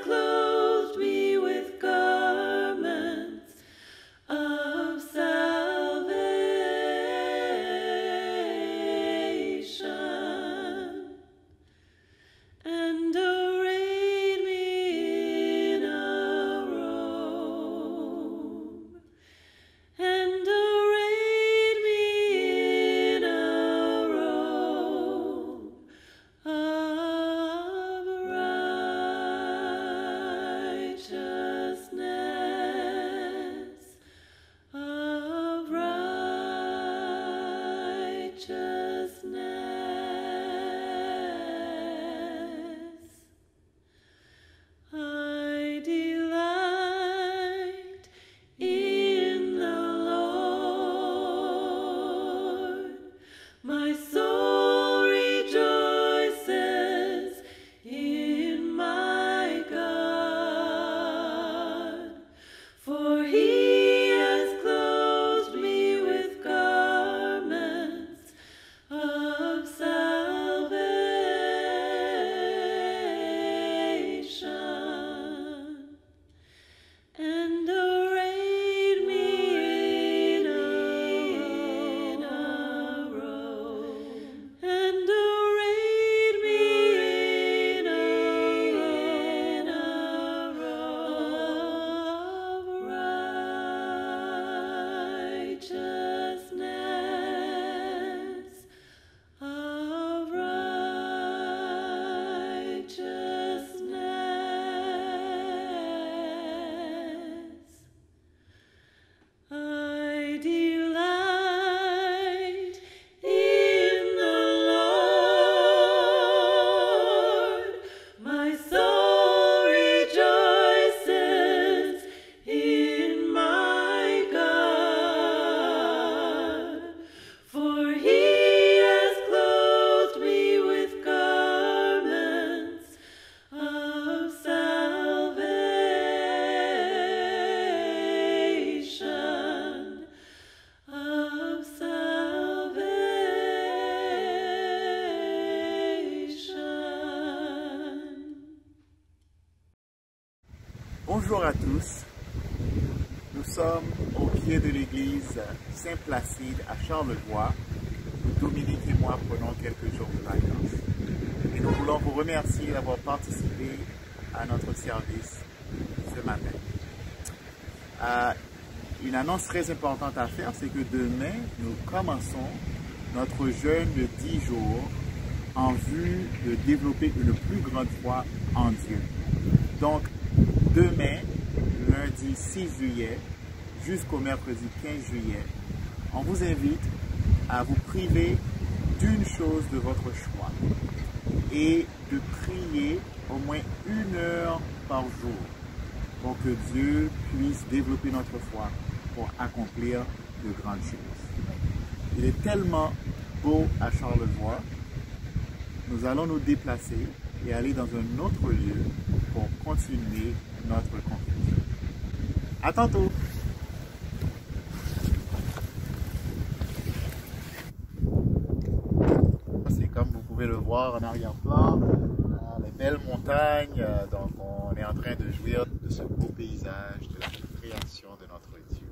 Bonjour à tous. Nous sommes au pied de l'église Saint-Placide à Charlevoix, où Dominique et moi prenons quelques jours de vacances. Et nous voulons vous remercier d'avoir participé à notre service ce matin. Une annonce très importante à faire, c'est que demain, nous commençons notre jeûne de 10 jours en vue de développer une plus grande foi en Dieu. Donc, demain, lundi 6 juillet, jusqu'au mercredi 15 juillet, on vous invite à vous priver d'une chose de votre choix et de prier au moins 1 heure par jour pour que Dieu puisse développer notre foi pour accomplir de grandes choses. Il est tellement beau à Charlevoix. Nous allons nous déplacer et aller dans un autre lieu pour continuer notre conclusion. À tantôt! C'est comme vous pouvez le voir en arrière-plan, les belles montagnes. Donc on est en train de jouir de ce beau paysage, de la création de notre Dieu.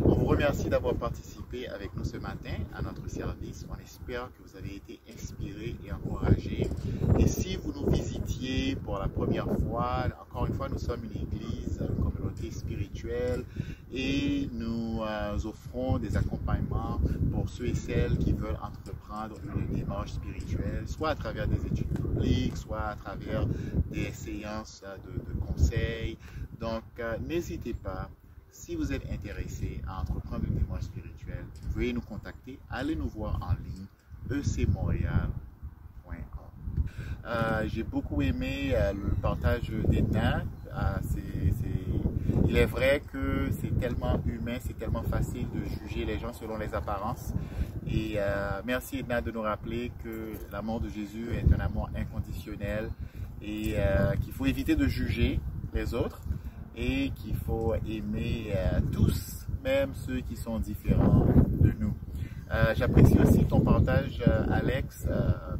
On vous remercie d'avoir participé avec nous ce matin à notre service. On espère que vous avez été inspirés et encouragés. Et si vous nous visitiez pour la première fois, encore une fois, nous sommes une église, une communauté spirituelle et nous offrons des accompagnements pour ceux et celles qui veulent entreprendre une démarche spirituelle, soit à travers des études publiques, soit à travers des séances de conseils. Donc, n'hésitez pas. Si vous êtes intéressé à entreprendre une démarche spirituelle, veuillez nous contacter. Allez nous voir en ligne, ecmontréal.com. J'ai beaucoup aimé le partage d'Edna. Il est vrai que c'est tellement humain, c'est tellement facile de juger les gens selon les apparences. Et merci Edna de nous rappeler que l'amour de Jésus est un amour inconditionnel et qu'il faut éviter de juger les autres. Et qu'il faut aimer tous, même ceux qui sont différents de nous. J'apprécie aussi ton partage, Alex.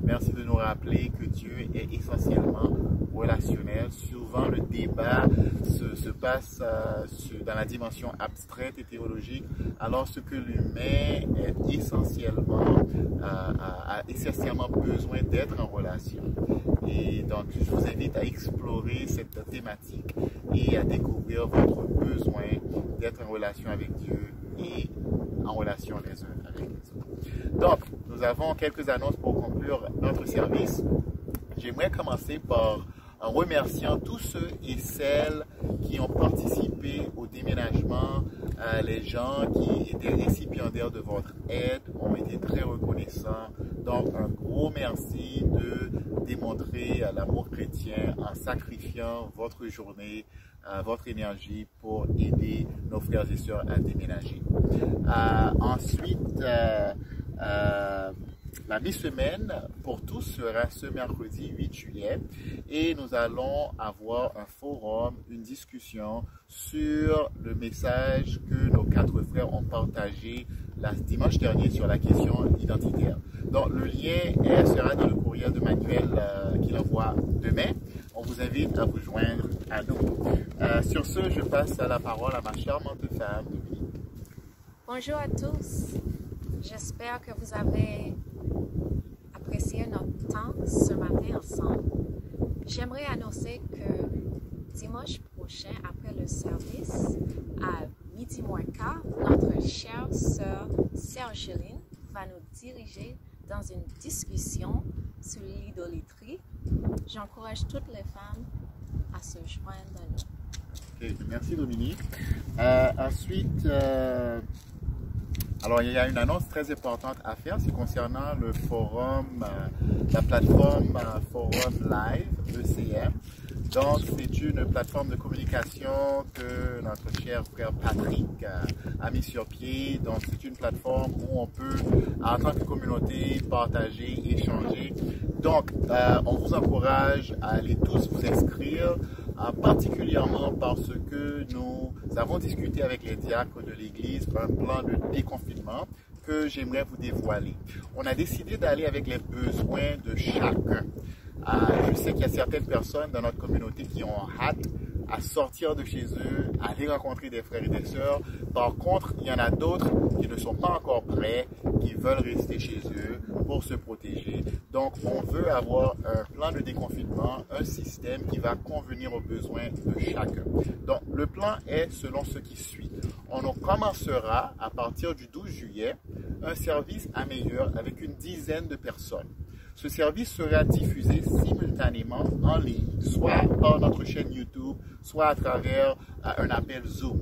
Merci de nous rappeler que Dieu est essentiellement relationnel. Souvent, le débat se passe dans la dimension abstraite et théologique, alors ce que l'humain est a essentiellement besoin d'être en relation. Et donc, je vous invite à explorer cette thématique et à découvrir votre besoin d'être en relation avec Dieu et en relation les uns avec les autres. Donc, nous avons quelques annonces pour conclure notre service. J'aimerais commencer par en remerciant tous ceux et celles qui ont participé au déménagement. Les gens qui étaient récipiendaires de votre aide ont été très reconnaissants. Donc, un gros merci de démontrer l'amour chrétien en sacrifiant votre journée, votre énergie pour aider nos frères et sœurs à déménager. Ensuite, la mi-semaine pour tous sera ce mercredi 8 juillet et nous allons avoir un forum, une discussion sur le message que nos 4 frères ont partagé dimanche dernier sur la question identitaire. Donc le lien sera dans le courriel de Manuel qu'il envoie demain. On vous invite à vous joindre à nous. Sur ce, je passe la parole à ma charmante femme, Dominique. Bonjour à tous. J'espère que vous avez apprécié notre temps ce matin ensemble. J'aimerais annoncer que dimanche prochain, après le service, à 12h15, notre chère sœur Sergeline va nous diriger dans une discussion sur l'idolâtrie. J'encourage toutes les femmes à se joindre à nous. Okay, merci Dominique. Ensuite, alors il y a une annonce très importante à faire, c'est concernant le forum, la plateforme Forum Live, ECM. Donc c'est une plateforme de communication que notre cher frère Patrick a mis sur pied. Donc c'est une plateforme où on peut, en tant que communauté, partager, échanger. Donc on vous encourage à aller tous vous inscrire, particulièrement parce que nous avons discuté avec les diacres de l'Église un plan de déconfinement que j'aimerais vous dévoiler. On a décidé d'aller avec les besoins de chacun. Je sais qu'il y a certaines personnes dans notre communauté qui ont hâte à sortir de chez eux, à aller rencontrer des frères et des sœurs. Par contre, il y en a d'autres qui ne sont pas encore prêts, qui veulent rester chez eux pour se protéger. Donc, on veut avoir un plan de déconfinement, un système qui va convenir aux besoins de chacun. Donc, le plan est selon ce qui suit. On commencera à partir du 12 juillet un service à Meilleure avec une dizaine de personnes. Ce service sera diffusé simultanément en ligne, soit par notre chaîne YouTube, soit à travers un appel Zoom.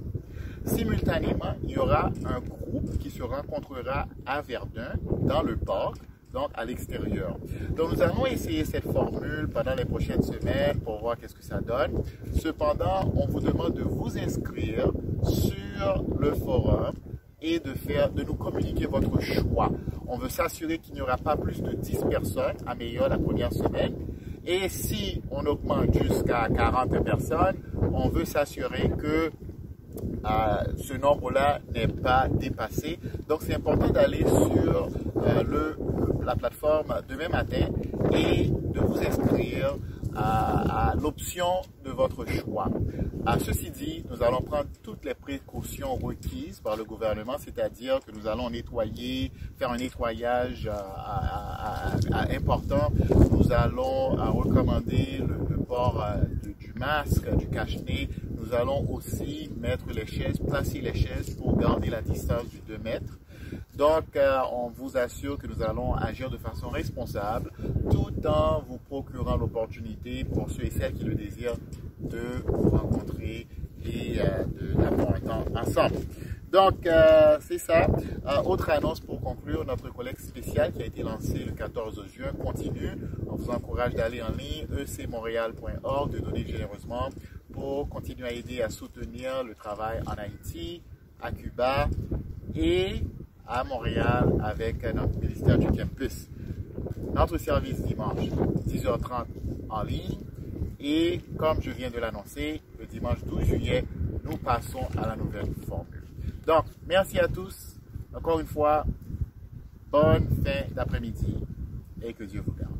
Simultanément, il y aura un groupe qui se rencontrera à Verdun, dans le parc, donc à l'extérieur. Donc nous allons essayer cette formule pendant les prochaines semaines pour voir qu'est-ce que ça donne. Cependant, on vous demande de vous inscrire sur le forum et de nous communiquer votre choix. On veut s'assurer qu'il n'y aura pas plus de 10 personnes à Meilleure la première semaine. Et si on augmente jusqu'à 40 personnes, on veut s'assurer que ce nombre-là n'est pas dépassé. Donc c'est important d'aller sur la plateforme demain matin et de vous inscrire à l'option de votre choix. Ceci dit, nous allons prendre toutes les précautions requises par le gouvernement, c'est-à-dire que nous allons nettoyer, faire un nettoyage important. Nous allons recommander le port du masque, du cache-nez. Nous allons aussi mettre les chaises, placer les chaises pour garder la distance du 2 mètres. Donc, on vous assure que nous allons agir de façon responsable tout en vous procurant l'opportunité pour ceux et celles qui le désirent de vous rencontrer et d'avoir un temps ensemble. Donc, c'est ça. Autre annonce pour conclure, notre collecte spéciale qui a été lancée le 14 juin continue. On vous encourage d'aller en ligne, ecmontréal.org, de donner généreusement pour continuer à aider à soutenir le travail en Haïti, à Cuba et à Montréal avec notre ministère du campus. Notre service dimanche, 10h30 en ligne. Et comme je viens de l'annoncer, le dimanche 12 juillet, nous passons à la nouvelle formule. Donc, merci à tous. Encore une fois, bonne fin d'après-midi et que Dieu vous garde.